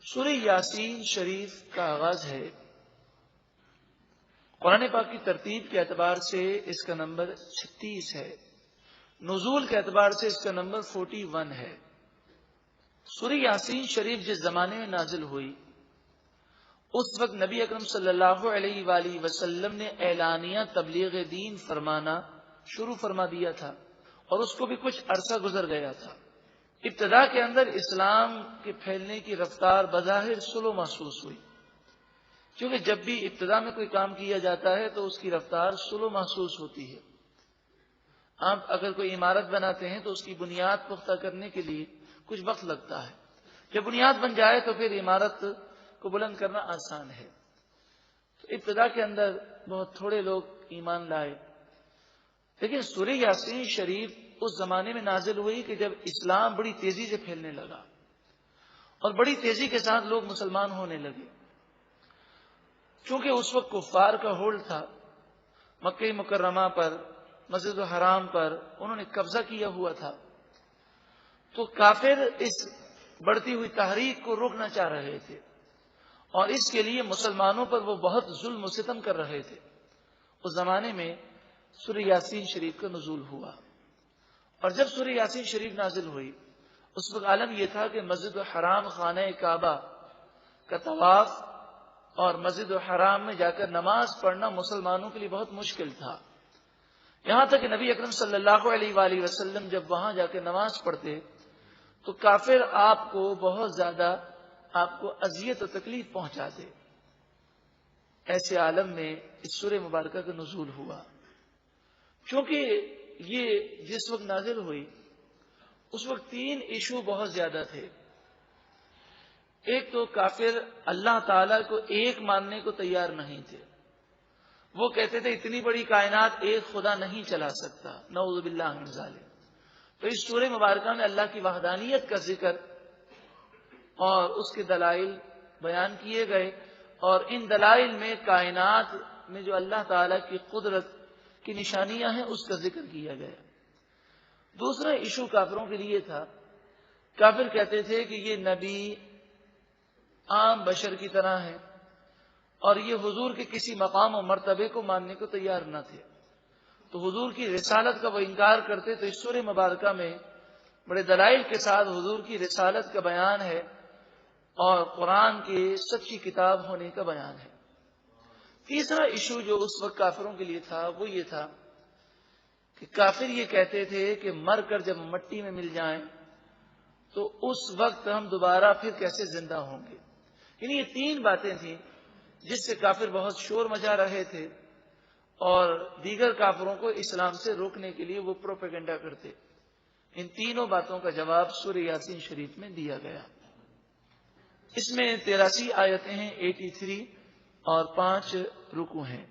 سورہ یاسین شریف کا آغاز ہے۔ قرآن پاک کی ترتیب کے اعتبار سے اس کا نمبر 36 ہے، نزول کے اعتبار سے اس کا نمبر 41 ہے۔ سورہ یاسین شریف جس زمانے میں نازل ہوئی اس وقت نبی اکرم صلی اللہ علیہ وآلہ وسلم نے اعلانیہ تبلیغ دین فرمانا شروع فرما دیا تھا، اور اس کو بھی کچھ عرصہ گزر گیا تھا۔ ابتدا کے اندر اسلام کے پھیلنے کی رفتار بظاہر سلو محسوس ہوئی، کیونکہ جب بھی ابتدا میں کوئی کام کیا جاتا ہے تو اس کی رفتار سلو محسوس ہوتی ہے۔ آپ اگر کوئی عمارت بناتے ہیں تو اس کی بنیاد پختہ کرنے کے لیے کچھ وقت لگتا ہے، جب بنیاد بن جائے تو پھر عمارت کو بلند کرنا آسان ہے۔ تو ابتدا کے اندر بہت تھوڑے لوگ ایمان لائے، لیکن سورہ یاسین شریف اس زمانے میں نازل ہوئی کہ جب اسلام بڑی تیزی سے پھیلنے لگا اور بڑی تیزی کے ساتھ لوگ مسلمان ہونے لگے۔ چونکہ اس وقت کفار کا ہولڈ تھا، مکہ مکرمہ پر، مسجد الحرام پر انہوں نے قبضہ کیا ہوا تھا، تو کافر اس بڑھتی ہوئی تحریک کو روکنا چاہ رہے تھے، اور اس کے لیے مسلمانوں پر وہ بہت ظلم و ستم کر رہے تھے۔ اس زمانے میں سورہ یاسین شریف کا نزول ہوا، اور جب سورہ یاسین شریف نازل ہوئی اس وقت عالم یہ تھا کہ مسجد الحرام خانہ کعبہ کا طواف اور مسجد الحرام میں جا کر نماز پڑھنا مسلمانوں کے لیے بہت مشکل تھا۔ یہاں تک کہ نبی اکرم صلی اللہ علیہ وآلہ وسلم جب وہاں جا کے نماز پڑھتے تو کافر آپ کو بہت زیادہ اذیت و تکلیف پہنچاتے۔ ایسے عالم میں اس سورہ مبارکہ کا نزول ہوا، کیونکہ یہ جس وقت نازل ہوئی اس وقت 3 ایشو بہت زیادہ تھے۔ ایک تو کافر اللہ تعالیٰ کو ایک ماننے کو تیار نہیں تھے، وہ کہتے تھے اتنی بڑی کائنات ایک خدا نہیں چلا سکتا، نعوذ باللہ من ذالک۔ تو اس سورہ مبارکہ میں اللہ کی وحدانیت کا ذکر اور اس کے دلائل بیان کیے گئے، اور ان دلائل میں کائنات میں جو اللہ تعالیٰ کی قدرت کی نشانیاں ہیں اس کا ذکر کیا گیا۔ دوسرا ایشو کافروں کے لیے تھا، کافر کہتے تھے کہ یہ نبی عام بشر کی طرح ہے، اور یہ حضور کے کسی مقام و مرتبے کو ماننے کو تیار نہ تھے، تو حضور کی رسالت کا وہ انکار کرتے۔ تو اس سورہ مبارکہ میں بڑے دلائل کے ساتھ حضور کی رسالت کا بیان ہے اور قرآن کے سچی کتاب ہونے کا بیان ہے۔ تیسرا ایشو جو اس وقت کافروں کے لیے تھا وہ یہ تھا کہ کافر یہ کہتے تھے کہ مر کر جب مٹی میں مل جائیں تو اس وقت ہم دوبارہ پھر کیسے زندہ ہوں گے۔ یعنی یہ 3 باتیں تھیں جس سے کافر بہت شور مچا رہے تھے، اور دیگر کافروں کو اسلام سے روکنے کے لیے وہ پروپیگنڈا کرتے۔ ان تینوں باتوں کا جواب سورہ یاسین شریف میں دیا گیا۔ اس میں 83 آیتیں ہیں، 83 اور 5 رکوع ہیں۔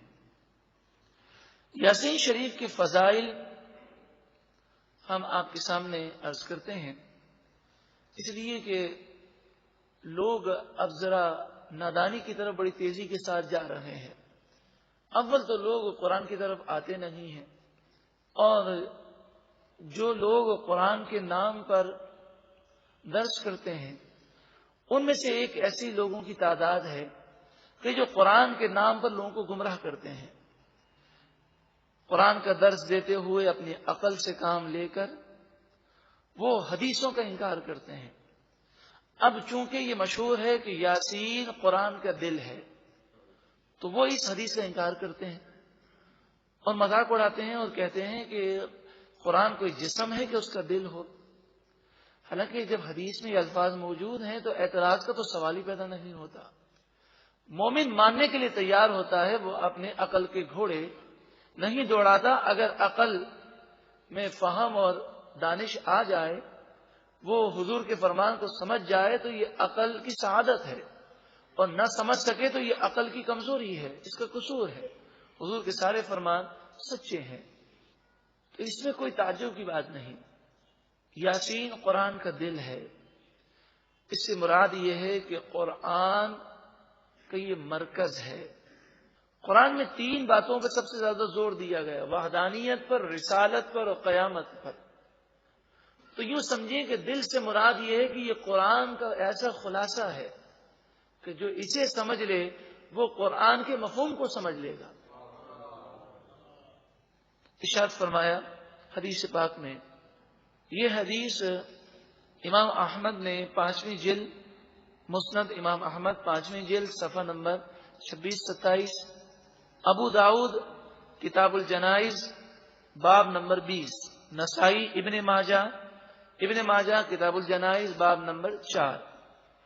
یاسین شریف کے فضائل ہم آپ کے سامنے عرض کرتے ہیں، اس لیے کہ لوگ اب ذرا نادانی کی طرف بڑی تیزی کے ساتھ جا رہے ہیں۔ اول تو لوگ قرآن کی طرف آتے نہیں ہیں، اور جو لوگ قرآن کے نام پر درس کرتے ہیں ان میں سے ایک ایسی لوگوں کی تعداد ہے کہ جو قرآن کے نام پر لوگوں کو گمراہ کرتے ہیں۔ قرآن کا درس دیتے ہوئے اپنی عقل سے کام لے کر وہ حدیثوں کا انکار کرتے ہیں۔ اب چونکہ یہ مشہور ہے کہ یاسین قرآن کا دل ہے، تو وہ اس حدیث کا انکار کرتے ہیں اور مذاق اڑاتے ہیں اور کہتے ہیں کہ قرآن کوئی جسم ہے کہ اس کا دل ہو۔ حالانکہ جب حدیث میں یہ الفاظ موجود ہیں تو اعتراض کا تو سوال ہی پیدا نہیں ہوتا۔ مومن ماننے کے لیے تیار ہوتا ہے، وہ اپنے عقل کے گھوڑے نہیں دوڑاتا۔ اگر عقل میں فہم اور دانش آ جائے، وہ حضور کے فرمان کو سمجھ جائے تو یہ عقل کی سعادت ہے، اور نہ سمجھ سکے تو یہ عقل کی کمزوری ہے، اس کا قصور ہے۔ حضور کے سارے فرمان سچے ہیں، تو اس میں کوئی تعجب کی بات نہیں۔ یاسین قرآن کا دل ہے، اس سے مراد یہ ہے کہ قرآن کا یہ مرکز ہے۔ قرآن میں 3 باتوں پر سب سے زیادہ زور دیا گیا، وحدانیت پر، رسالت پر اور قیامت پر۔ تو یوں سمجھیں کہ دل سے مراد یہ ہے کہ یہ قرآن کا ایسا خلاصہ ہے کہ جو اسے سمجھ لے وہ قرآن کے مفہوم کو سمجھ لے گا۔ ارشاد فرمایا حدیث پاک میں، یہ حدیث امام احمد نے 5ویں جلد، مسند امام احمد 5ویں جلد صفحہ نمبر 26-27، ابو داؤد کتاب الجنائز باب نمبر 20، نسائی ابن ماجہ کتاب الجنائز باب نمبر 4۔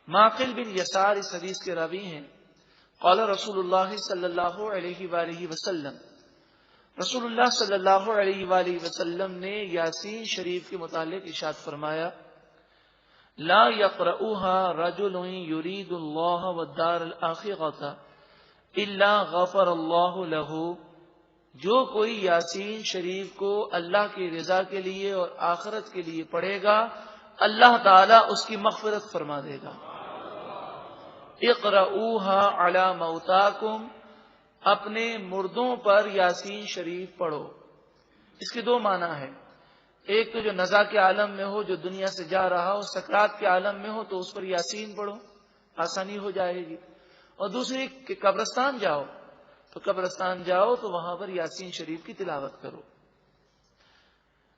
معقل بن یسار اس حدیث کے راوی ہیں۔ قال رسول اللہ صلی اللہ علیہ وآلہ وسلم، رسول اللہ صلی اللہ علیہ وآلہ وسلم نے یاسین شریف کے متعلق ارشاد فرمایا، لا يقرؤها رجل يريد الله والدار الآخرة الا غفر اللہ له، جو کوئی یاسین شریف کو اللہ کی رضا کے لیے اور آخرت کے لیے پڑھے گا اللہ تعالیٰ اس کی مغفرت فرما دے گا۔ اقرؤوها علی موتاکم، اپنے مردوں پر یاسین شریف پڑھو۔ اس کے دو معنی ہیں، ایک تو جو نزا کے عالم میں ہو، جو دنیا سے جا رہا ہو، سکرات کے عالم میں ہو تو اس پر یاسین پڑھو، آسانی ہو جائے گی، اور دوسری کہ قبرستان جاؤ تو وہاں پر یاسین شریف کی تلاوت کرو،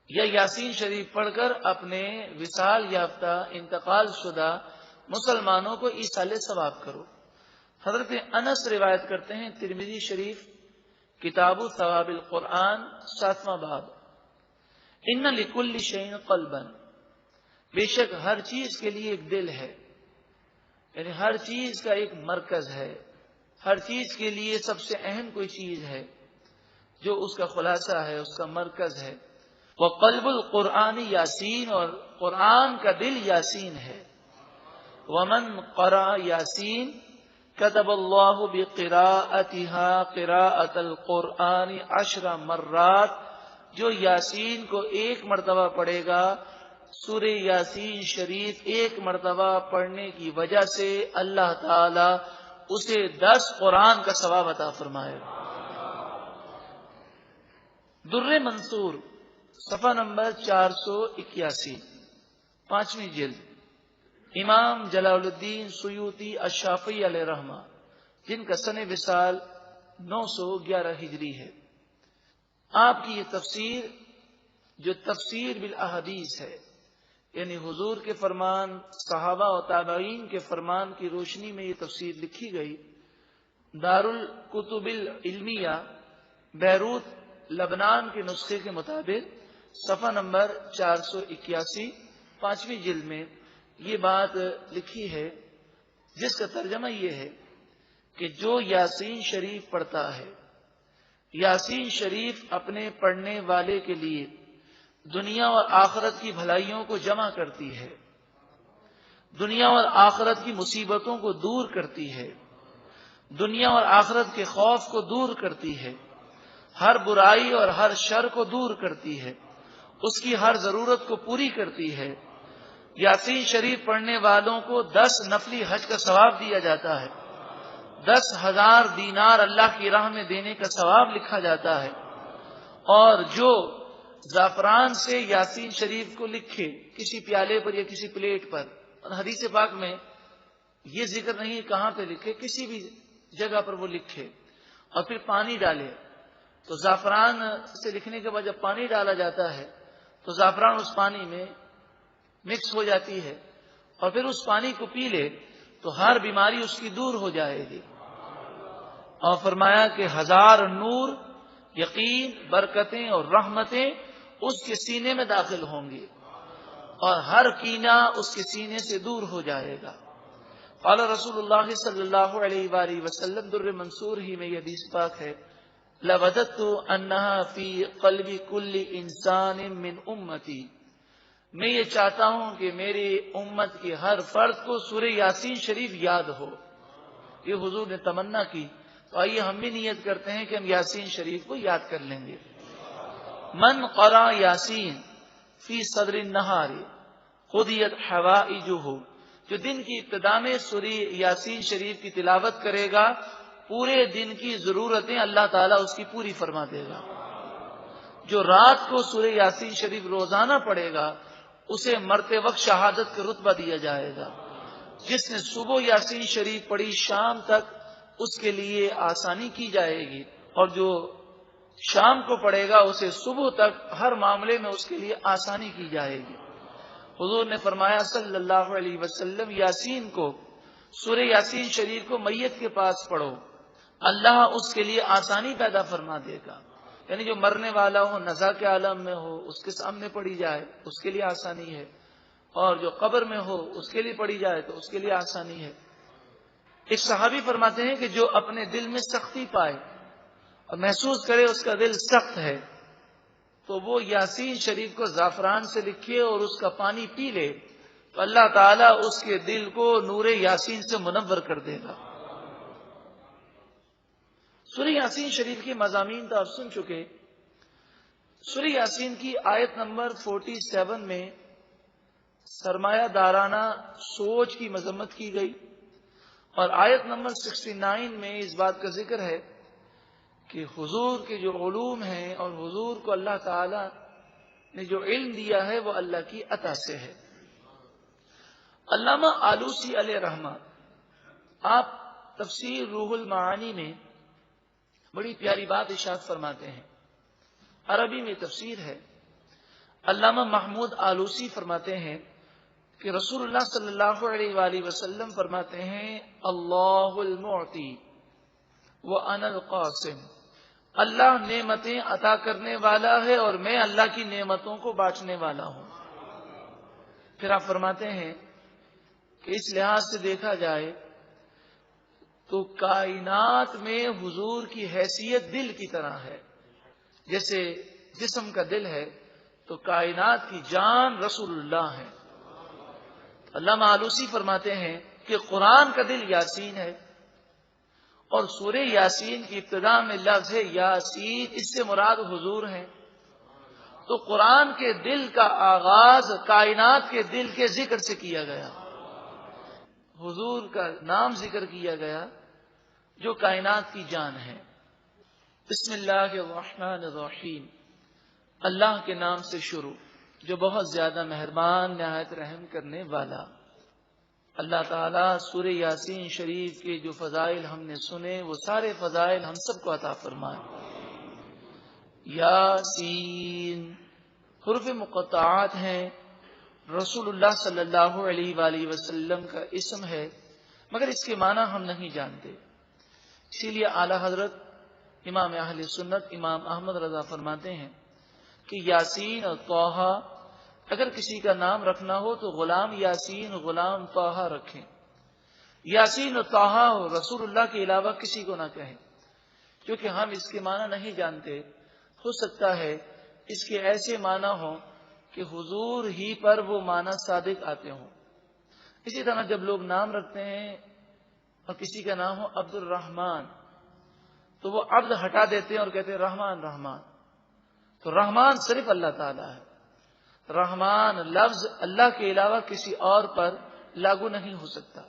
یا یاسین شریف پڑھ کر اپنے وصال یافتہ انتقال شدہ مسلمانوں کو ایصال ثواب کرو۔ حضرت انس روایت کرتے ہیں، ترمذی شریف کتاب ثواب القرآن 7واں باب، ان لکل شیء قلبا، بے شک ہر چیز کے لیے ایک دل ہے، یعنی ہر چیز کا ایک مرکز ہے، ہر چیز کے لیے سب سے اہم کوئی چیز ہے جو اس کا خلاصہ ہے، اس کا مرکز ہے۔ وقلب القرآن یاسین، اور قرآن کا دل یاسین ہے۔ ومن قرأ یاسین كتب اللہ بقراءتها قراءة القرآن 10 مرات، جو یاسین کو 1 مرتبہ پڑھے گا، سورہ یاسین شریف 1 مرتبہ پڑھنے کی وجہ سے اللہ تعالی اسے 10 قرآن کا ثواب عطا فرمائے گا۔ در منصور صفحہ نمبر 481، 5ویں جلد، امام جلال الدین سیوطی الشافعی علیہ رحمہ، جن کا سن وصال 911 ہجری ہے۔ آپ کی یہ تفسیر جو تفسیر بالاحادیث ہے، یعنی حضور کے فرمان، صحابہ و تابعین کے فرمان کی روشنی میں یہ تفسیر لکھی گئی، دارالکتب العلمیہ بیروت لبنان کے نسخے کے مطابق صفحہ نمبر 481، 5ویں جلد میں یہ بات لکھی ہے، جس کا ترجمہ یہ ہے کہ جو یاسین شریف پڑھتا ہے، یاسین شریف اپنے پڑھنے والے کے لیے دنیا اور آخرت کی بھلائیوں کو جمع کرتی ہے، دنیا اور آخرت کی مصیبتوں کو دور کرتی ہے، دنیا اور آخرت کے خوف کو دور کرتی ہے، ہر برائی اور ہر شر کو دور کرتی ہے، اس کی ہر ضرورت کو پوری کرتی ہے۔ یاسین شریف پڑھنے والوں کو 10 نفلی حج کا ثواب دیا جاتا ہے، 10,000 دینار اللہ کی راہ میں دینے کا ثواب لکھا جاتا ہے۔ اور جو زعفران سے یاسین شریف کو لکھے کسی پیالے پر یا کسی پلیٹ پر، اور حدیث پاک میں یہ ذکر نہیں کہاں پہ لکھے، کسی بھی جگہ پر وہ لکھے اور پھر پانی ڈالے، تو زعفران سے لکھنے کے بعد جب پانی ڈالا جاتا ہے تو زعفران اس پانی میں مکس ہو جاتی ہے، اور پھر اس پانی کو پی لے تو ہر بیماری اس کی دور ہو جائے گی۔ اور فرمایا کہ 1000 نور، یقین، برکتیں اور رحمتیں اس کے سینے میں داخل ہوں گی، اور ہر کینہ اس کے سینے سے دور ہو جائے گا۔ قال رسول اللہ صلی اللہ علیہ وآلہ وسلم، در منصور ہی میں یہ حدیث پاک ہے، لَوَدَدْتُ أَنَّهَا فِي قَلْبِ كُلِّ إِنسَانٍ مِّنْ أُمَّتِي، میں یہ چاہتا ہوں کہ میری امت کے ہر فرد کو سورہ یاسین شریف یاد ہو۔ یہ حضور نے تمنا کی، تو آئیے ہم بھی نیت کرتے ہیں کہ ہم یاسین شریف کو یاد کر لیں گے۔ من قرأ یاسین فی صدر النہار قضیت حوائجہ، جو دن کی ابتدا میں سورہ یاسین شریف کی تلاوت کرے گا، پورے دن کی ضرورتیں اللہ تعالیٰ اس کی پوری فرما دے گا۔ جو رات کو سورہ یاسین شریف روزانہ پڑھے گا، اسے مرتے وقت شہادت کا رتبہ دیا جائے گا۔ جس نے صبح یاسین شریف پڑھی شام تک اس کے لیے آسانی کی جائے گی، اور جو شام کو پڑھے گا اسے صبح تک ہر معاملے میں اس کے لیے آسانی کی جائے گی۔ حضور نے فرمایا صلی اللہ علیہ وسلم، یاسین کو، سورہ یاسین شریف کو میت کے پاس پڑھو، اللہ اس کے لیے آسانی پیدا فرما دے گا۔ یعنی جو مرنے والا ہو، نزا کے عالم میں ہو، اس کے سامنے پڑھی جائے اس کے لیے آسانی ہے، اور جو قبر میں ہو اس کے لیے پڑھی جائے تو اس کے لیے آسانی ہے۔ ایک صحابی فرماتے ہیں کہ جو اپنے دل میں سختی پائے اور محسوس کرے اس کا دل سخت ہے، تو وہ یاسین شریف کو زعفران سے لکھے اور اس کا پانی پی لے، تو اللہ تعالیٰ اس کے دل کو نور یاسین سے منور کر دے گا۔ سورہ یاسین شریف کے مضامین تو آپ سن چکے۔ سورہ یاسین کی آیت نمبر 47 میں سرمایہ دارانہ سوچ کی مذمت کی گئی، اور آیت نمبر 69 میں اس بات کا ذکر ہے کہ حضور کے جو علوم ہیں اور حضور کو اللہ تعالی نے جو علم دیا ہے وہ اللہ کی عطا سے ہے۔ علامہ آلوسی علیہ رحمہ، آپ تفسیر روح المعانی میں بڑی پیاری بات ارشاد فرماتے ہیں، عربی میں تفسیر ہے۔ علامہ محمود آلوسی فرماتے ہیں کہ رسول اللہ صلی اللہ علیہ وآلہ وسلم فرماتے ہیں، اللہ المعطی وانا القاسم، اللہ نعمتیں عطا کرنے والا ہے اور میں اللہ کی نعمتوں کو بانٹنے والا ہوں۔ پھر آپ فرماتے ہیں کہ اس لحاظ سے دیکھا جائے تو کائنات میں حضور کی حیثیت دل کی طرح ہے، جیسے جسم کا دل ہے تو کائنات کی جان رسول اللہ ہے۔ علامہ آلوسی فرماتے ہیں کہ قرآن کا دل یاسین ہے، اور سورہ یاسین کی ابتدا میں لفظ ہے یاسین، اس سے مراد حضور ہیں۔ تو قرآن کے دل کا آغاز کائنات کے دل کے ذکر سے کیا گیا، حضور کا نام ذکر کیا گیا جو کائنات کی جان ہے۔ بسم اللہ الرحمن الرحیم، اللہ کے نام سے شروع جو بہت زیادہ مہربان نہایت رحم کرنے والا۔ اللہ تعالیٰ سورہ یاسین شریف کے جو فضائل ہم نے سنے وہ سارے فضائل ہم سب کو عطا فرمائے۔ یاسین حروف مقطعات ہیں، رسول اللہ صلی اللہ علیہ وآلہ وسلم کا اسم ہے، مگر اس کے معنی ہم نہیں جانتے۔ اسی لیے اعلی حضرت امام اہل سنت امام احمد رضا فرماتے ہیں کہ یاسین اور طٰہٰ اگر کسی کا نام رکھنا ہو تو غلام یاسین غلام طٰہٰ رکھیں، یاسین اور طٰہٰ رسول اللہ کے علاوہ کسی کو نہ کہیں، کیونکہ ہم اس کے معنی نہیں جانتے۔ ہو سکتا ہے اس کے ایسے معنی ہوں کہ حضور ہی پر وہ معنی صادق آتے ہوں۔ اسی طرح جب لوگ نام رکھتے ہیں اور کسی کا نام ہو عبد الرحمن تو وہ عبد ہٹا دیتے ہیں اور کہتے ہیں رحمان رحمان، تو رحمان صرف اللہ تعالیٰ ہے، رحمان لفظ اللہ کے علاوہ کسی اور پر لاگو نہیں ہو سکتا۔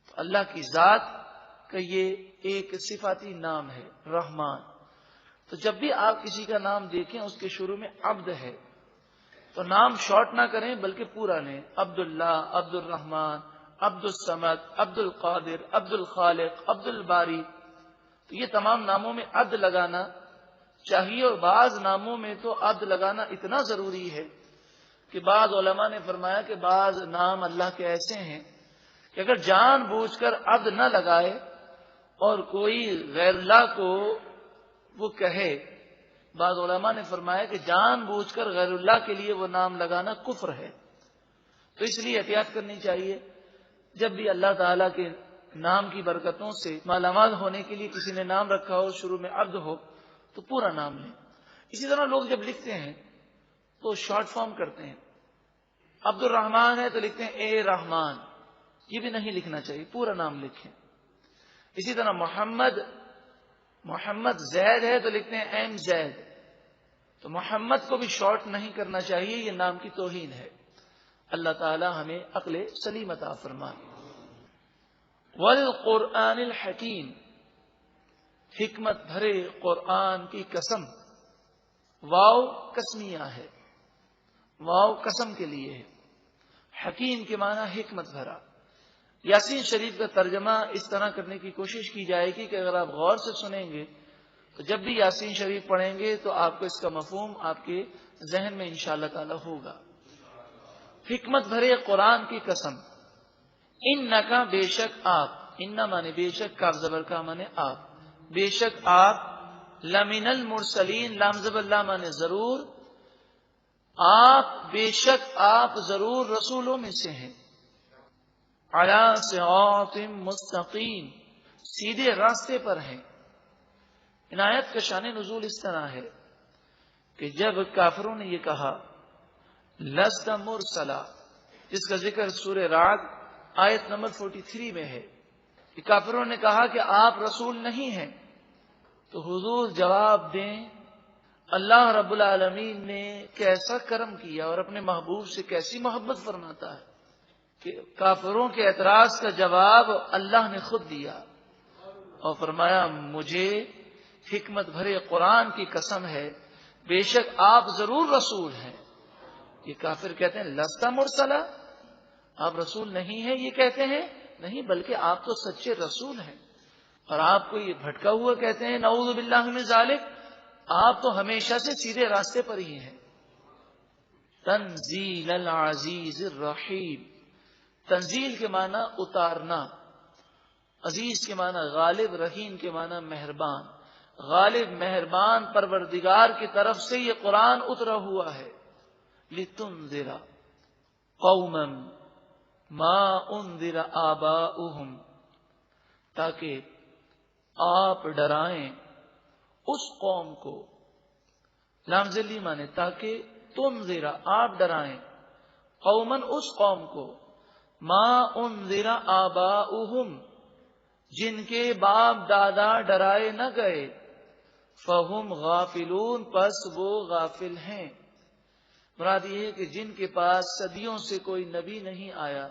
تو اللہ کی ذات کا یہ ایک صفاتی نام ہے رحمان۔ تو جب بھی آپ کسی کا نام دیکھیں اس کے شروع میں عبد ہے تو نام شارٹ نہ کریں بلکہ پورا لیں، عبد اللہ، عبد الرحمن، عبد الصمد، عبد القادر، عبد الخالق، عبد الباری۔ تو یہ تمام ناموں میں عبد لگانا چاہیے، اور بعض ناموں میں تو عبد لگانا اتنا ضروری ہے کہ بعض علماء نے فرمایا کہ بعض نام اللہ کے ایسے ہیں کہ اگر جان بوجھ کر عبد نہ لگائے اور کوئی غیر اللہ کو وہ کہے، بعض علماء نے فرمایا کہ جان بوجھ کر غیر اللہ کے لیے وہ نام لگانا کفر ہے۔ تو اس لیے احتیاط کرنی چاہیے، جب بھی اللہ تعالیٰ کے نام کی برکتوں سے مالا مال ہونے کے لیے کسی نے نام رکھا ہو شروع میں عبد ہو تو پورا نام لیں۔ اسی طرح لوگ جب لکھتے ہیں تو شارٹ فارم کرتے ہیں، عبد الرحمن ہے تو لکھتے ہیں اے رحمان، یہ بھی نہیں لکھنا چاہیے، پورا نام لکھیں۔ اسی طرح محمد زید ہے تو لکھتے ہیں ایم زید، تو محمد کو بھی شارٹ نہیں کرنا چاہیے، یہ نام کی توہین ہے۔ اللہ تعالی ہمیں عقل سلیم عطا فرمائے۔ والقرآن الحکیم، حکمت بھرے قرآن کی قسم، واو قسمیہ ہے، واو قسم کے لیے ہے، حکیم کے معنی حکمت بھرا۔ یاسین شریف کا ترجمہ اس طرح کرنے کی کوشش کی جائے گی کہ اگر آپ غور سے سنیں گے تو جب بھی یاسین شریف پڑھیں گے تو آپ کو اس کا مفہوم آپ کے ذہن میں انشاءاللہ تعالی ہوگا۔ حکمت بھرے قرآن کی قسم، انکا بے شک آپ، انا مانے بے شک، کاف زبر کا مانے آپ، بے شک آپ، لمن المرسلین، لام زبر لا مانے ضرور، آپ بے شک آپ ضرور رسولوں میں سے ہیں، علی صراط مستقیم، سیدھے راستے پر ہیں۔ عنایت کا شان نزول اس طرح ہے کہ جب کافروں نے یہ کہا لست مرسلا، جس کا ذکر سورہ رعد آیت نمبر 43 میں ہے، کہ کافروں نے کہا کہ آپ رسول نہیں ہیں، تو حضور جواب دیں اللہ رب العالمین نے کیسا کرم کیا اور اپنے محبوب سے کیسی محبت فرماتا ہے کہ کافروں کے اعتراض کا جواب اللہ نے خود دیا اور فرمایا مجھے حکمت بھرے قرآن کی قسم ہے، بے شک آپ ضرور رسول ہیں۔ یہ کافر کہتے ہیں لست مرسلا، آپ رسول نہیں ہیں، یہ کہتے ہیں نہیں بلکہ آپ تو سچے رسول ہیں، اور آپ کو یہ بھٹکا ہوا کہتے ہیں نعوذ باللہ من ذالک، آپ تو ہمیشہ سے سیدھے راستے پر ہی ہیں۔ تنزیل العزیز الرحیم، تنزیل کے معنی اتارنا، عزیز کے معنی غالب، رحیم کے معنی مہربان، غالب مہربان پروردگار کی طرف سے یہ قرآن اترا ہوا ہے۔ لتنذر قوما ما انذر آباؤہم، تاکہ آپ ڈرائیں اس قوم کو، لام ذلی مانے تاکہ تنذر آپ ڈرائیں، قومن اس قوم کو، ما انذر آباؤہم جن کے باپ دادا ڈرائے نہ گئے، فہم غافلون پس وہ غافل ہیں۔ مراد یہ ہے کہ جن کے پاس صدیوں سے کوئی نبی نہیں آیا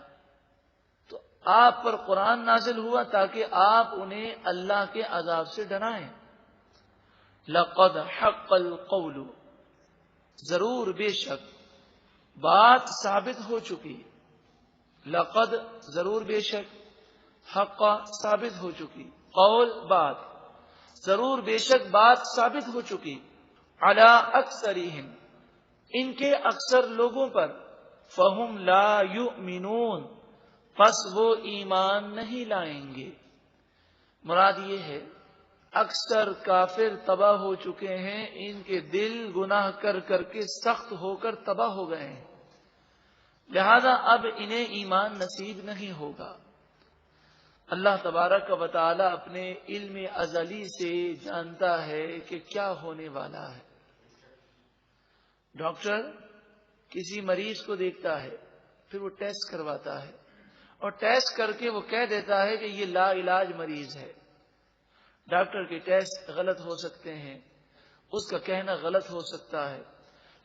تو آپ پر قرآن نازل ہوا تاکہ آپ انہیں اللہ کے عذاب سے ڈرائیں۔ لقد حق القول، ضرور بے شک بات ثابت ہو چکی، لقد ضرور بے شک، حق ثابت ہو چکی، قول بات، ضرور بے شک بات ثابت ہو چکی، علی اکثرہم ان کے اکثر لوگوں پر، فہم لا یؤمنون پس وہ ایمان نہیں لائیں گے۔ مراد یہ ہے اکثر کافر تباہ ہو چکے ہیں، ان کے دل گناہ کر کر کے سخت ہو کر تباہ ہو گئے ہیں، لہذا اب انہیں ایمان نصیب نہیں ہوگا۔ اللہ تبارک و تعالی اپنے علم ازلی سے جانتا ہے کہ کیا ہونے والا ہے۔ ڈاکٹر کسی مریض کو دیکھتا ہے، پھر وہ ٹیسٹ کرواتا ہے اور ٹیسٹ کر کے وہ کہہ دیتا ہے کہ یہ لا علاج مریض ہے۔ ڈاکٹر کے ٹیسٹ غلط ہو سکتے ہیں، اس کا کہنا غلط ہو سکتا ہے،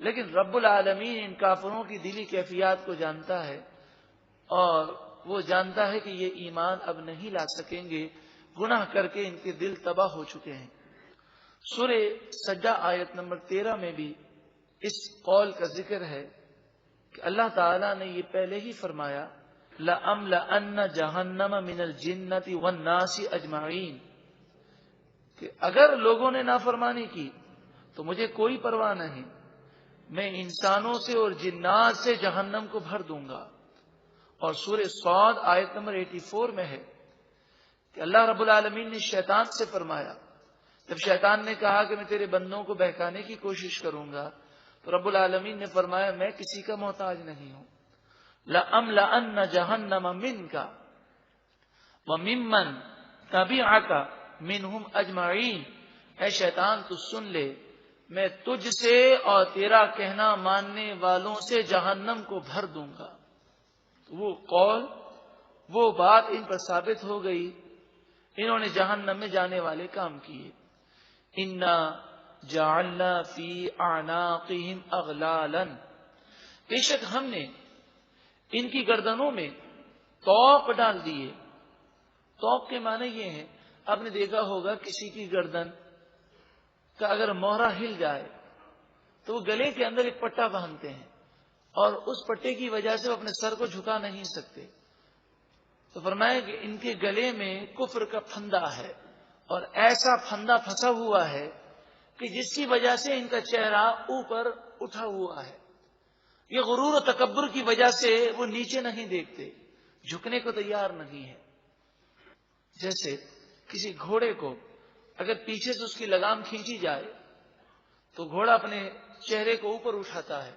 لیکن رب العالمین ان کافروں کی دلی کیفیات کو جانتا ہے اور وہ جانتا ہے کہ یہ ایمان اب نہیں لا سکیں گے، گناہ کر کے ان کے دل تباہ ہو چکے ہیں۔ سورہ سجدہ آیت نمبر 13 میں بھی اس قول کا ذکر ہے کہ اللہ تعالیٰ نے یہ پہلے ہی فرمایا لَأَمْلَأَنَّ جَهَنَّمَ مِنَ الْجِنَّةِ وَالنَّاسِ أَجْمَعِينَ، کہ اگر لوگوں نے نافرمانی کی تو مجھے کوئی پرواہ نہیں، میں انسانوں سے اور جنات سے جہنم کو بھر دوں گا۔ اور سورہ صاد آیت نمبر 84 میں ہے کہ اللہ رب العالمین نے شیطان سے فرمایا، جب شیطان نے کہا کہ میں تیرے بندوں کو بہکانے کی کوشش کروں گا تو رب العالمین نے فرمایا میں کسی کا محتاج نہیں ہوں۔ لَأَمْلَأَنَّ جَهَنَّمَ مِنْكَ وَمِمَّنْ تَبِعَكَ مِنْهُمْ أَجْمَعِينَ، اے شیطان تو سن لے، میں تجھ سے اور تیرا کہنا ماننے والوں سے جہنم کو بھر دوں گا۔ وہ قول، وہ بات ان پر ثابت ہو گئی، انہوں نے جہنم میں جانے والے کام کیے۔ اِنَّا جَعَلْنَا فِي أَعْنَاقِهِمْ أَغْلَالًا، بے شک ہم نے ان کی گردنوں میں طوق ڈال دیے۔ طوق کے معنی یہ ہے، آپ نے دیکھا ہوگا کسی کی گردن کا اگر موہرا ہل جائے تو وہ گلے کے اندر ایک پٹا باندھتے ہیں اور اس پٹے کی وجہ سے وہ اپنے سر کو جھکا نہیں سکتے، تو فرمایا کہ ان کے گلے میں کفر کا پھندا ہے، اور ایسا پھندا پھنسا ہوا ہے کہ جس کی وجہ سے ان کا چہرہ اوپر اٹھا ہوا ہے۔ یہ غرور و تکبر کی وجہ سے وہ نیچے نہیں دیکھتے، جھکنے کو تیار نہیں ہے۔ جیسے کسی گھوڑے کو اگر پیچھے سے اس کی لگام کھینچی جائے تو گھوڑا اپنے چہرے کو اوپر اٹھاتا ہے،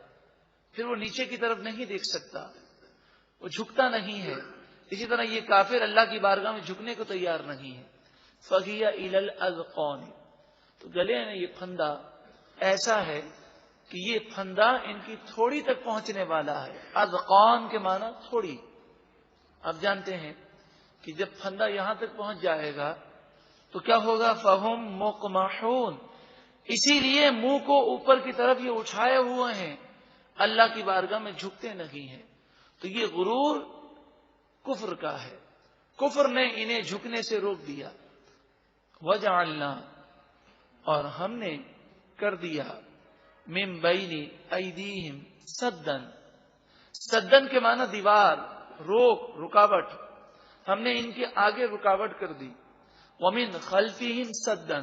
پھر وہ نیچے کی طرف نہیں دیکھ سکتا، وہ جھکتا نہیں ہے۔ اسی طرح یہ کافر اللہ کی بارگاہ میں جھکنے کو تیار نہیں ہے۔ فَهِيَ إِلَى الْأَذْقَانِ، تو گلے میں یہ پھندا ایسا ہے کہ یہ پھندا ان کی تھوڑی تک پہنچنے والا ہے۔ اذقان کے معنی تھوڑی۔ آپ جانتے ہیں کہ جب پھندا یہاں تک پہنچ جائے گا تو کیا ہوگا؟ فَهُمْ مُقْمَحُونَ، اسی لیے منہ کو اوپر کی طرف یہ اٹھائے ہوئے ہیں، اللہ کی بارگاہ میں جھکتے نہیں ہیں۔ تو یہ غرور کفر کا ہے، کفر نے انہیں جھکنے سے روک دیا۔ وَجَعَلْنَا، اور ہم نے کر دیا، مِن بَيْنِ أَيْدِيهِمْ سَدًّا، سدن کے معنی دیوار، روک، رکاوٹ، ہم نے ان کے آگے رکاوٹ کر دی۔ وَمِن خَلْفِهِمْ سَدًّا،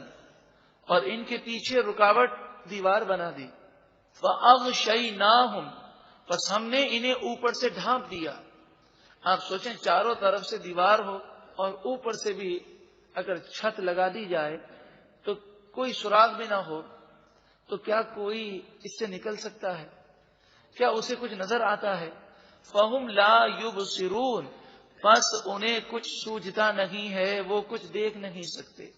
اور ان کے پیچھے رکاوٹ دیوار بنا دی۔ فَأَغْشَيْنَاهُمْ، پس ہم نے انہیں اوپر سے ڈھانپ دیا۔ آپ سوچیں چاروں طرف سے دیوار ہو اور اوپر سے بھی اگر چھت لگا دی جائے تو کوئی سراغ بھی نہ ہو تو کیا کوئی اس سے نکل سکتا ہے؟ کیا اسے کچھ نظر آتا ہے؟ فَهُمْ لَا يُبْصِرُونَ، پس انہیں کچھ سوجھتا نہیں ہے، وہ کچھ دیکھ نہیں سکتے۔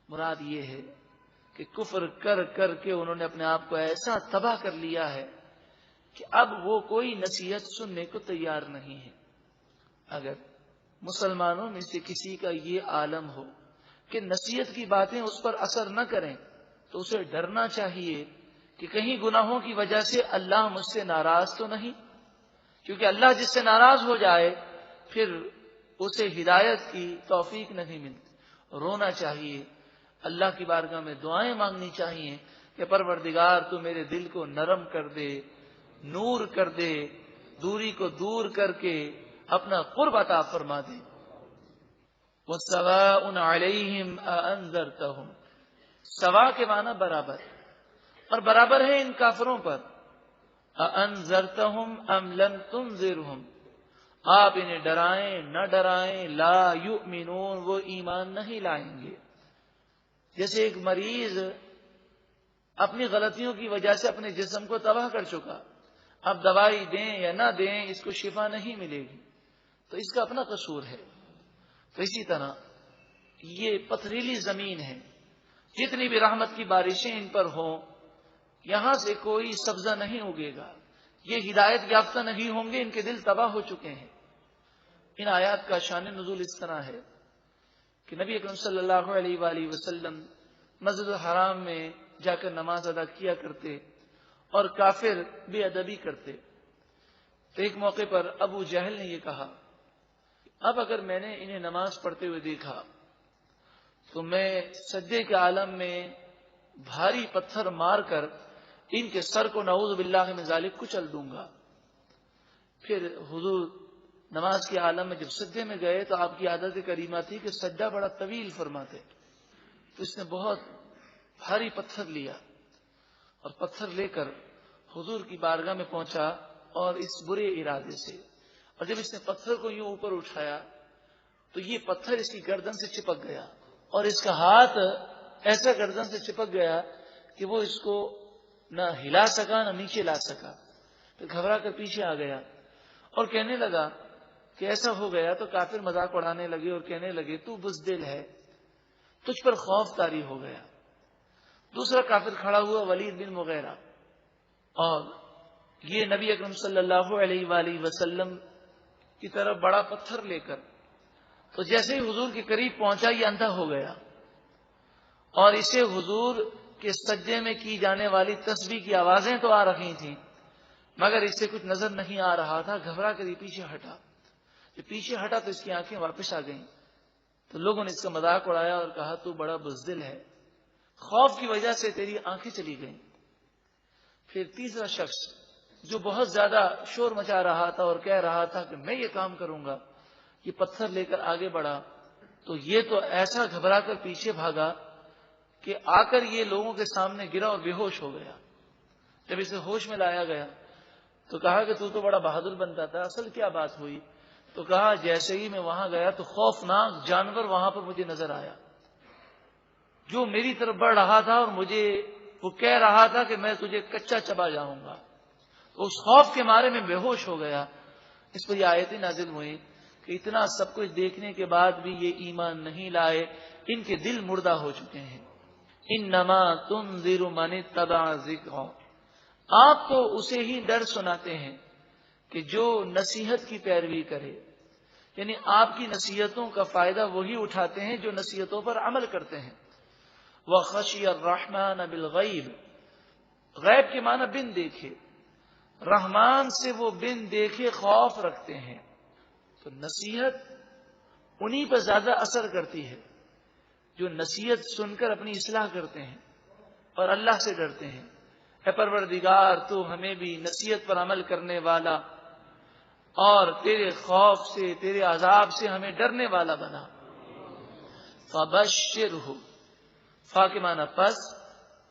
مراد یہ ہے کہ کفر کر کر کے انہوں نے اپنے آپ کو ایسا تباہ کر لیا ہے کہ اب وہ کوئی نصیحت سننے کو تیار نہیں ہے۔ اگر مسلمانوں میں سے کسی کا یہ عالم ہو کہ نصیحت کی باتیں اس پر اثر نہ کریں تو اسے ڈرنا چاہیے کہ کہیں گناہوں کی وجہ سے اللہ مجھ سے ناراض تو نہیں، کیونکہ اللہ جس سے ناراض ہو جائے پھر اسے ہدایت کی توفیق نہیں ملتی۔ رونا چاہیے، اللہ کی بارگاہ میں دعائیں مانگنی چاہیے کہ پروردگار تو میرے دل کو نرم کر دے، نور کر دے، دوری کو دور کر کے اپنا قرب عطا فرما دے۔ وَسَوَاءٌ عَلَيْهِمْ أَأَنذَرْتَهُمْ، سوا کے معنی برابر، اور برابر ہے ان کافروں پر۔ أَأَنذَرْتَهُمْ أَمْ لَمْ تُنذِرْهُمْ، آپ انہیں ڈرائیں نہ ڈرائیں، لا یؤمنون، وہ ایمان نہیں لائیں گے۔ جیسے ایک مریض اپنی غلطیوں کی وجہ سے اپنے جسم کو تباہ کر چکا، اب دوائی دیں یا نہ دیں اس کو شفا نہیں ملے گی، تو اس کا اپنا قصور ہے۔ تو اسی طرح یہ پتھریلی زمین ہے، جتنی بھی رحمت کی بارشیں ان پر ہوں یہاں سے کوئی سبزہ نہیں اگے گا، یہ ہدایت یافتہ نہیں ہوں گے، ان کے دل تباہ ہو چکے ہیں۔ ان آیات کا شان نزول اس طرح ہے کہ نبی اکرم صلی اللہ علیہ وآلہ وسلم مسجد الحرام میں جا کر نماز ادا کیا کرتے اور کافر بے ادبی کرتے۔ تو ایک موقع پر ابو جہل نے یہ کہا، اب اگر میں نے انہیں نماز پڑھتے ہوئے دیکھا تو میں سجدے کے عالم میں بھاری پتھر مار کر ان کے سر کو نعوذ باللہ من ذالک کچل دوں گا۔ پھر حضور نماز کے عالم میں جب سجدے میں گئے تو آپ کی عادت کریمہ تھی کہ سجدہ بڑا طویل فرماتے، تو اس نے بہت بھاری پتھر لیا اور پتھر لے کر حضور کی بارگاہ میں پہنچا، اور اس برے ارادے سے، اور جب اس نے پتھر کو یوں اوپر اٹھایا تو یہ پتھر اس کی گردن سے چپک گیا، اور اس کا ہاتھ ایسا گردن سے چپک گیا کہ وہ اس کو نہ ہلا سکا نہ نیچے لا سکا۔ پھر گھبرا کر پیچھے آ گیا اور کہنے لگا کہ ایسا ہو گیا تو کافر مذاق اڑانے لگے اور کہنے لگے تو بزدل ہے، تجھ پر خوف طاری ہو گیا۔ دوسرا کافر کھڑا ہوا ولید بن مغیرہ، اور یہ نبی اکرم صلی اللہ علیہ وآلہ وسلم کی طرف بڑا پتھر لے کر، تو جیسے ہی حضور کے قریب پہنچا یہ اندھا ہو گیا، اور اسے حضور کے سجدے میں کی جانے والی تسبیح کی آوازیں تو آ رہی تھیں مگر اس سے کچھ نظر نہیں آ رہا تھا۔ گھبرا کر یہ پیچھے ہٹا، جب پیچھے ہٹا تو اس کی آنکھیں واپس آ گئیں، تو لوگوں نے اس کا مذاق اڑایا اور کہا تو بڑا بزدل ہے، خوف کی وجہ سے تیری آنکھیں چلی گئیں۔ پھر تیسرا شخص جو بہت زیادہ شور مچا رہا تھا اور کہہ رہا تھا کہ میں یہ کام کروں گا، یہ پتھر لے کر آگے بڑھا تو یہ تو ایسا گھبرا کر پیچھے بھاگا کہ آ کر یہ لوگوں کے سامنے گرا اور بے ہوش ہو گیا. جب اسے ہوش میں لایا گیا تو کہا کہ تو بڑا بہادر بنتا تھا, اصل کیا بات ہوئی؟ تو کہا جیسے ہی میں وہاں گیا تو خوفناک جانور وہاں پر مجھے نظر آیا جو میری طرف بڑھ رہا تھا اور مجھے وہ کہہ رہا تھا کہ میں تجھے کچا چبا جاؤں گا. تو اس خوف کے مارے میں بے ہوش ہو گیا. اس پر یہ آیتیں نازل ہوئی کہ اتنا سب کچھ دیکھنے کے بعد بھی یہ ایمان نہیں لائے, ان کے دل مردہ ہو چکے ہیں. انما تنذر من اتبع الذکر, آپ تو اسے ہی ڈر سناتے ہیں کہ جو نصیحت کی پیروی کرے, یعنی آپ کی نصیحتوں کا فائدہ وہی اٹھاتے ہیں جو نصیحتوں پر عمل کرتے ہیں. وَخَشِيَ الرَّحْمَنَ بِالْغَيْبِ, غیب کے معنی بن دیکھے, رحمان سے وہ بن دیکھے خوف رکھتے ہیں. تو نصیحت انہی پر زیادہ اثر کرتی ہے جو نصیحت سن کر اپنی اصلاح کرتے ہیں اور اللہ سے ڈرتے ہیں. اے پروردگار تو ہمیں بھی نصیحت پر عمل کرنے والا اور تیرے خوف سے, تیرے عذاب سے ہمیں ڈرنے والا بنا. فَبَشِّرْهُ, فا کے معنی پس,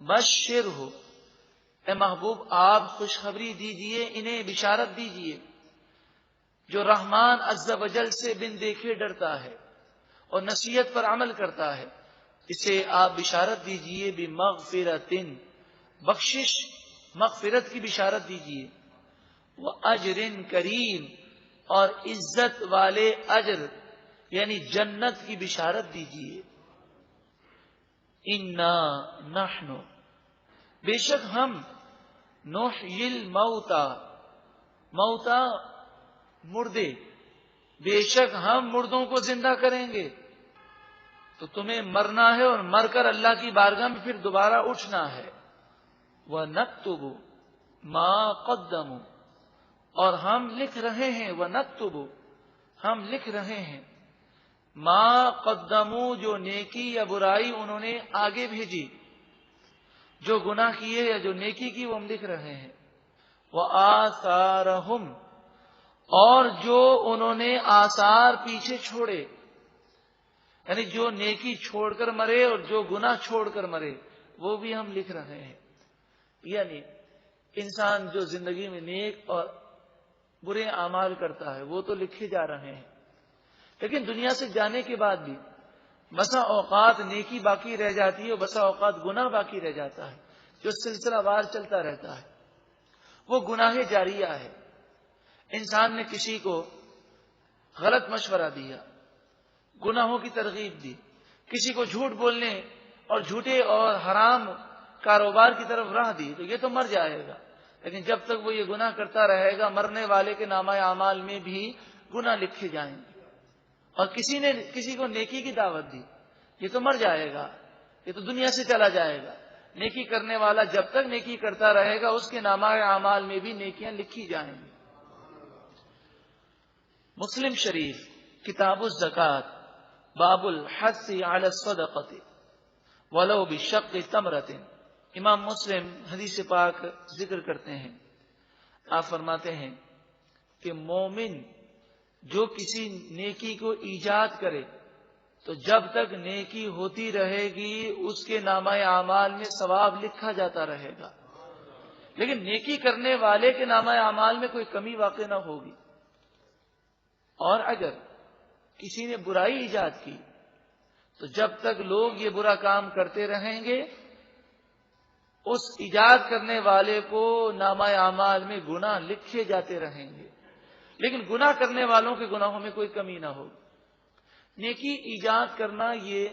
بشرہ, اے محبوب آپ خوشخبری دیجئے, انہیں بشارت دیجئے جو رحمان عز و جل سے بن دیکھے ڈرتا ہے اور نصیحت پر عمل کرتا ہے, اسے آپ بشارت دیجئے بمغفرت, بخشش مغفرت کی بشارت دیجئے, وَأَجْرٍ کریم, اور عزت والے اجر یعنی جنت کی بشارت دیجئے. اِنَّا نَحْنُ, بے شک ہم, نُحْيِي الْمَوْتَى, موتا مردے, بے شک ہم مردوں کو زندہ کریں گے. تو تمہیں مرنا ہے اور مر کر اللہ کی بارگاہ میں پھر دوبارہ اٹھنا ہے. وَنَكْتُبُ مَا قَدَّمُوا, اور ہم لکھ رہے ہیں, وَنَكْتُبُ, ہم لکھ رہے ہیں, ما قدموا, جو نیکی یا برائی انہوں نے آگے بھیجی, جو گناہ کیے یا جو نیکی کی وہ ہم لکھ رہے ہیں. وَآثَارَهُمْ, اور جو انہوں نے آثار پیچھے چھوڑے, یعنی جو نیکی چھوڑ کر مرے اور جو گناہ چھوڑ کر مرے وہ بھی ہم لکھ رہے ہیں. یعنی انسان جو زندگی میں نیک اور برے اعمال کرتا ہے وہ تو لکھے جا رہے ہیں, لیکن دنیا سے جانے کے بعد بھی بسا اوقات نیکی باقی رہ جاتی ہے اور بسا اوقات گناہ باقی رہ جاتا ہے, جو سلسلہ وار چلتا رہتا ہے. وہ گناہ جاریہ ہے. انسان نے کسی کو غلط مشورہ دیا, گناہوں کی ترغیب دی, کسی کو جھوٹ بولنے اور جھوٹے اور حرام کاروبار کی طرف راہ دی, تو یہ تو مر جائے گا, لیکن جب تک وہ یہ گناہ کرتا رہے گا مرنے والے کے نامہ اعمال میں بھی گناہ لکھے جائیں گے. اور کسی نے کسی کو نیکی کی دعوت دی, یہ تو مر جائے گا, یہ تو دنیا سے چلا جائے گا. نیکی کرنے والا جب تک نیکی کرتا رہے گا اس کے نامہ اعمال میں بھی نیکیاں لکھی جائیں گی. مسلم شریف کتاب الزکات, باب الحث علی الصدقۃ ولو بشق تمرۃ, امام مسلم حدیث پاک ذکر کرتے ہیں. آپ فرماتے ہیں کہ مومن جو کسی نیکی کو ایجاد کرے تو جب تک نیکی ہوتی رہے گی اس کے نامہ اعمال میں ثواب لکھا جاتا رہے گا, لیکن نیکی کرنے والے کے نامہ اعمال میں کوئی کمی واقع نہ ہوگی. اور اگر کسی نے برائی ایجاد کی تو جب تک لوگ یہ برا کام کرتے رہیں گے اس ایجاد کرنے والے کو نامہ اعمال میں گناہ لکھے جاتے رہیں گے, لیکن گناہ کرنے والوں کے گناہوں میں کوئی کمی نہ ہوگی. نیکی ایجاد کرنا یہ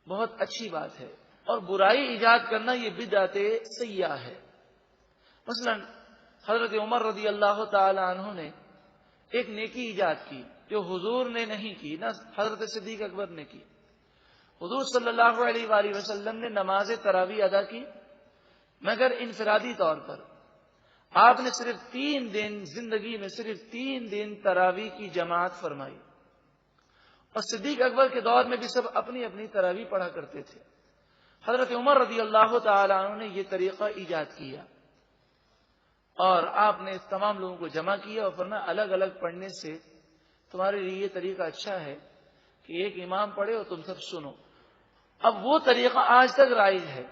بہت اچھی بات ہے اور برائی ایجاد کرنا یہ بدعت سیئہ ہے. مثلا حضرت عمر رضی اللہ تعالی عنہ نے ایک نیکی ایجاد کی جو حضور نے نہیں کی, نہ حضرت صدیق اکبر نے کی. حضور صلی اللہ علیہ وآلہ وسلم نے نماز تراویح ادا کی مگر انفرادی طور پر. آپ نے صرف 3 دن زندگی میں صرف 3 دن تراویح کی جماعت فرمائی, اور صدیق اکبر کے دور میں بھی سب اپنی اپنی تراویح پڑھا کرتے تھے. حضرت عمر رضی اللہ تعالی عنہ نے یہ طریقہ ایجاد کیا اور آپ نے تمام لوگوں کو جمع کیا اور فرمایا الگ الگ پڑھنے سے تمہارے لیے یہ طریقہ اچھا ہے کہ ایک امام پڑھے اور تم سب سنو. اب وہ طریقہ آج تک رائج ہے.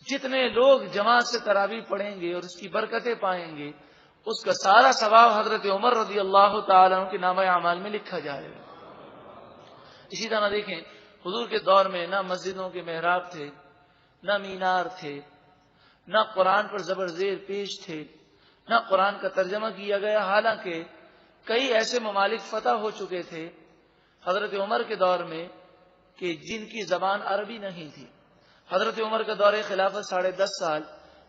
جتنے لوگ جماعت سے تراویح پڑھیں گے اور اس کی برکتیں پائیں گے، اس کا سارا ثواب حضرت عمر رضی اللہ تعالیٰ عنہ کے نامہ اعمال میں لکھا جائے گا. اسی طرح دیکھیں، حضور کے دور میں نہ مسجدوں کے محراب تھے، نہ مینار تھے، نہ قرآن پر زبر زیر پیش تھے، نہ قرآن کا ترجمہ کیا گیا. حالانکہ کئی ایسے ممالک فتح ہو چکے تھے حضرت عمر کے دور میں کہ جن کی زبان عربی نہیں تھی. حضرت عمر کا دور خلافت 10.5 سال،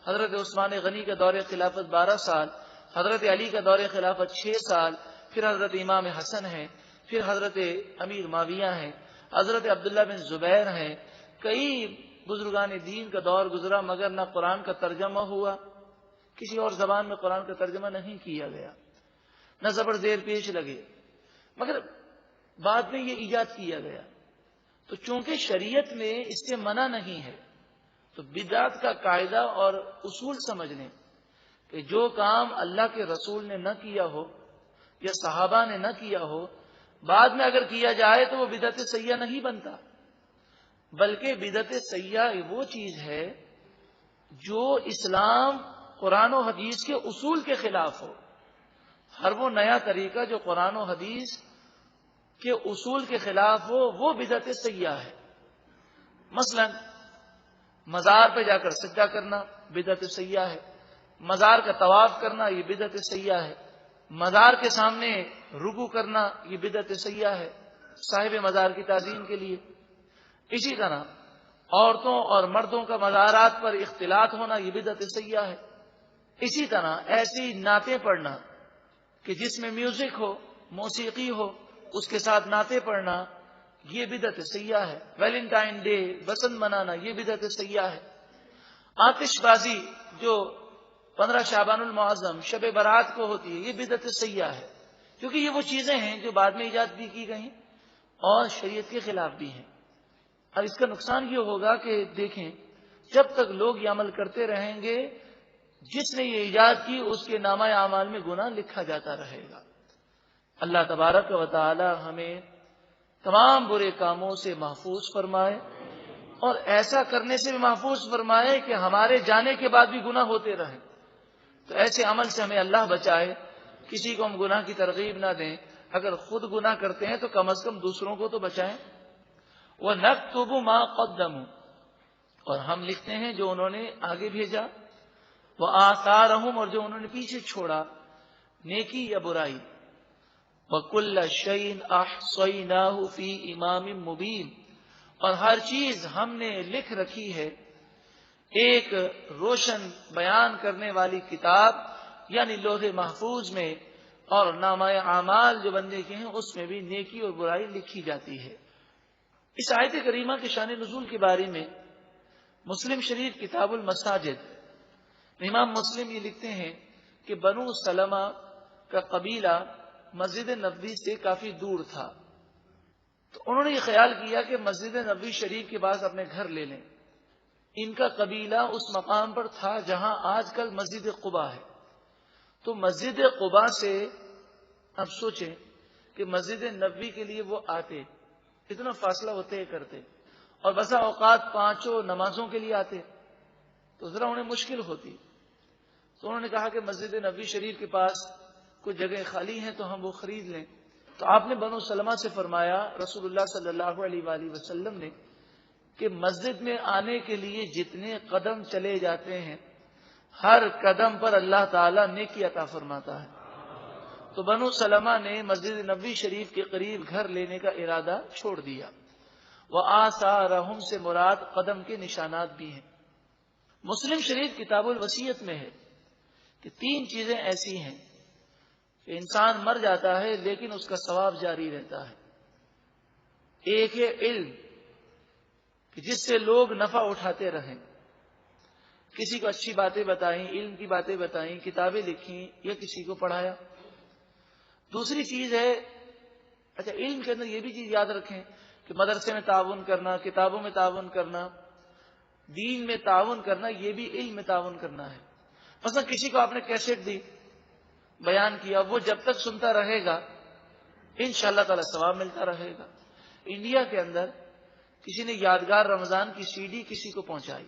حضرت عثمان غنی کا دور خلافت 12 سال، حضرت علی کا دور خلافت 6 سال، پھر حضرت امام حسن ہیں، پھر حضرت امیر معاویہ ہیں، حضرت عبداللہ بن زبیر ہیں. کئی بزرگان دین کا دور گزرا مگر نہ قرآن کا ترجمہ ہوا، کسی اور زبان میں قرآن کا ترجمہ نہیں کیا گیا، نہ زبر زیر پیش لگے. مگر بعد میں یہ ایجاد کیا گیا. تو چونکہ شریعت میں اس سے منع نہیں ہے تو بدعت کا قاعدہ اور اصول سمجھ لیں کہ جو کام اللہ کے رسول نے نہ کیا ہو یا صحابہ نے نہ کیا ہو، بعد میں اگر کیا جائے تو وہ بدعت سیئہ نہیں بنتا، بلکہ بدعت سیئہ وہ چیز ہے جو اسلام قرآن و حدیث کے اصول کے خلاف ہو. ہر وہ نیا طریقہ جو قرآن و حدیث کے اصول کے خلاف ہو وہ بدعت سیئہ ہے. مثلا مزار پہ جا کر سجدہ کرنا بدعت سیئہ ہے، مزار کا طواف کرنا یہ بدعت سیئہ ہے، مزار کے سامنے رکوع کرنا یہ بدعت سیئہ ہے صاحب مزار کی تعظیم کے لیے. اسی طرح عورتوں اور مردوں کا مزارات پر اختلاط ہونا یہ بدعت سیئہ ہے. اسی طرح ایسی نعتیں پڑھنا کہ جس میں میوزک ہو، موسیقی ہو، اس کے ساتھ نعتیں پڑھنا یہ بدعت سیئہ ہے. ویلنٹائن ڈے، بسنت منانا یہ بدعت سیئہ ہے. آتش بازی جو 15 شعبان المعظم شب برات کو ہوتی ہے یہ بدعت سیئہ ہے، کیونکہ یہ وہ چیزیں ہیں جو بعد میں ایجاد بھی کی گئی اور شریعت کے خلاف بھی ہیں. اور اس کا نقصان یہ ہوگا کہ دیکھیں جب تک لوگ یہ عمل کرتے رہیں گے جس نے یہ ایجاد کی اس کے نامہ اعمال میں گناہ لکھا جاتا رہے گا. اللہ تبارک و تعالی ہمیں تمام برے کاموں سے محفوظ فرمائے اور ایسا کرنے سے بھی محفوظ فرمائے کہ ہمارے جانے کے بعد بھی گناہ ہوتے رہیں. تو ایسے عمل سے ہمیں اللہ بچائے. کسی کو ہم گناہ کی ترغیب نہ دیں، اگر خود گناہ کرتے ہیں تو کم از کم دوسروں کو تو بچائیں. وَنَكْتُبُ مَا قَدَّمُوا، اور ہم لکھتے ہیں جو انہوں نے آگے بھیجا، وَآثَارَهُمْ، اور جو انہوں نے پیچھے چھوڑا، نیکی یا برائی. وَكُلَّ شَيْءٍ أَحْصَيْنَاهُ فِي إِمَامٍ مُبِينٍ، اور ہر چیز ہم نے لکھ رکھی ہے ایک روشن بیان کرنے والی کتاب یعنی لوح محفوظ میں، اور نامہ اعمال جو بندے کے ہیں اس میں بھی نیکی اور برائی لکھی جاتی ہے. اس آیت کریمہ کے شان نزول کے بارے میں مسلم شریف کتاب المساجد امام مسلم یہ لکھتے ہیں کہ بنو سلمہ کا قبیلہ مسجد نبوی سے کافی دور تھا، تو انہوں نے یہ خیال کیا کہ مسجد نبوی شریف کے پاس اپنے گھر لے لیں. ان کا قبیلہ اس مقام پر تھا جہاں آج کل مسجد قباء ہے. تو مسجد قباء سے اب سوچیں کہ مسجد نبوی کے لیے وہ آتے، اتنا فاصلہ ہوتے کرتے، اور بسا اوقات 5 نمازوں کے لیے آتے، تو ذرا انہیں مشکل ہوتی. تو انہوں نے کہا کہ مسجد نبوی شریف کے پاس کچھ جگہ خالی ہیں تو ہم وہ خرید لیں. تو آپ نے بنو سلمہ سے فرمایا، رسول اللہ صلی اللہ علیہ وآلہ وسلم نے، کہ مسجد میں آنے کے لیے جتنے قدم چلے جاتے ہیں ہر قدم پر اللہ تعالیٰ نیکی عطا فرماتا ہے. تو بنو سلمہ نے مسجد نبوی شریف کے قریب گھر لینے کا ارادہ چھوڑ دیا. وآثارہم سے مراد قدم کے نشانات بھی ہیں. مسلم شریف کتاب الوصیت میں ہے کہ 3 چیزیں ایسی ہیں کہ انسان مر جاتا ہے لیکن اس کا ثواب جاری رہتا ہے. ایک ہے علم کہ جس سے لوگ نفع اٹھاتے رہیں، کسی کو اچھی باتیں بتائیں، علم کی باتیں بتائیں، کتابیں لکھیں یا کسی کو پڑھایا. دوسری چیز ہے، اچھا علم کے اندر یہ بھی چیز یاد رکھیں کہ مدرسے میں تعاون کرنا، کتابوں میں تعاون کرنا، دین میں تعاون کرنا، یہ بھی علم میں تعاون کرنا ہے. مثلا کسی کو آپ نے کیسٹ دی، بیان کیا، وہ جب تک سنتا رہے گا انشاءاللہ تعالی ثواب ملتا رہے گا۔ انڈیا کے اندر کسی نے یادگار رمضان کی سی ڈی کسی کو پہنچائی،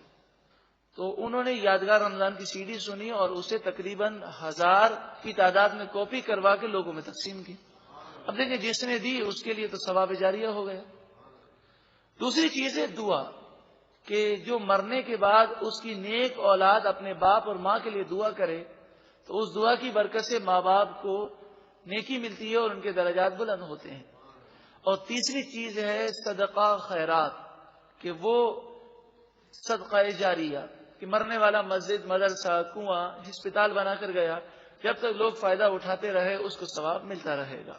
تو انہوں نے یادگار رمضان کی سی ڈی سنی اور اسے تقریباً 1000 کی تعداد میں کاپی کروا کے لوگوں میں تقسیم کی۔ اب دیکھیں جس نے دی اس کے لیے تو ثواب جاریہ ہو گیا۔ دوسری چیز ہے دعا، کہ جو مرنے کے بعد اس کی نیک اولاد اپنے باپ اور ماں کے لیے دعا کرے تو اس دعا کی برکت سے ماں باپ کو نیکی ملتی ہے اور ان کے درجات بلند ہوتے ہیں۔ اور تیسری چیز ہے صدقہ خیرات، کہ وہ صدقہ جاریہ، کہ مرنے والا مسجد، مدرسہ، کنواں، ہسپتال بنا کر گیا، جب تک لوگ فائدہ اٹھاتے رہے اس کو ثواب ملتا رہے گا۔